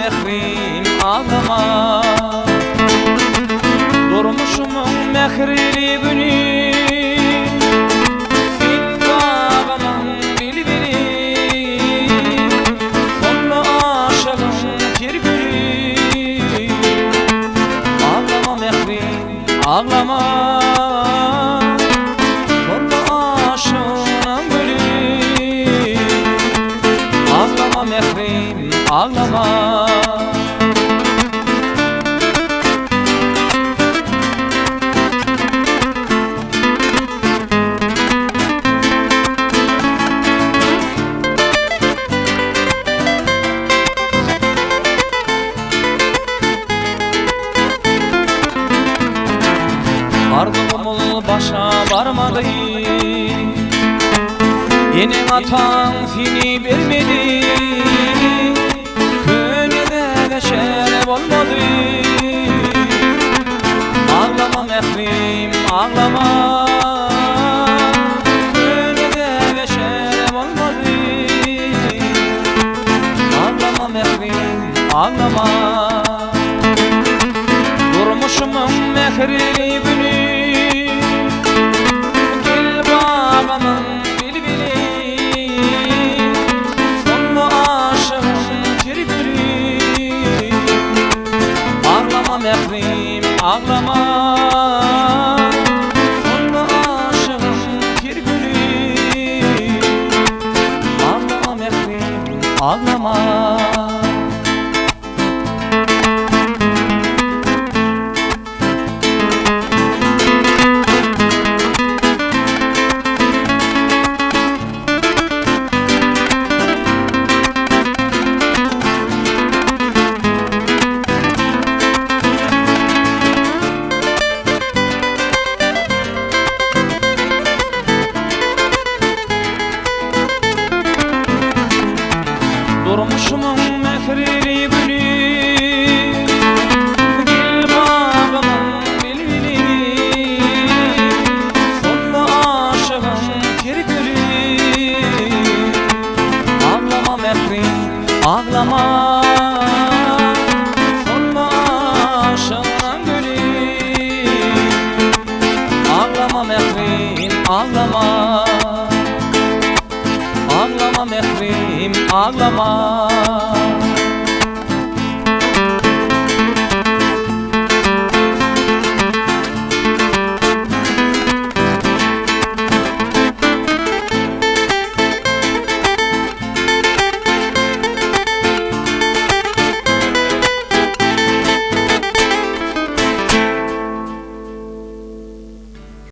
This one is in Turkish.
mehrim ağlama. Durmuşumun mehrili günü fil bağımın bilbili, sonlu aşığın kirgülü. Ağlama mehrim ağlama, sonlu aşığın gülü. Ağlama mehrim ağlama. Ardımul başa varmadı, yine atan seni vermedi. Könede geçer olmadı. Ağlama mehrim ağlama, könede geçer olmadı. Ağlama mehrim ağlama. Durmuşumun mehrili günü gel bağımın bilbili, sonlu aşığın kirgülü. Ağlama mehrim ağlama, sonlu aşığın kirgülü. Ağlama mehrim ağlama. Durmuşumun mehrili günü gel bağımın bilbili, sonlu aşığın kirgülü. Ağlama mehrim ağlama, sonlu aşığın gülü. Ağlama mehrim ağlama. Ağlama mehrim ağlama.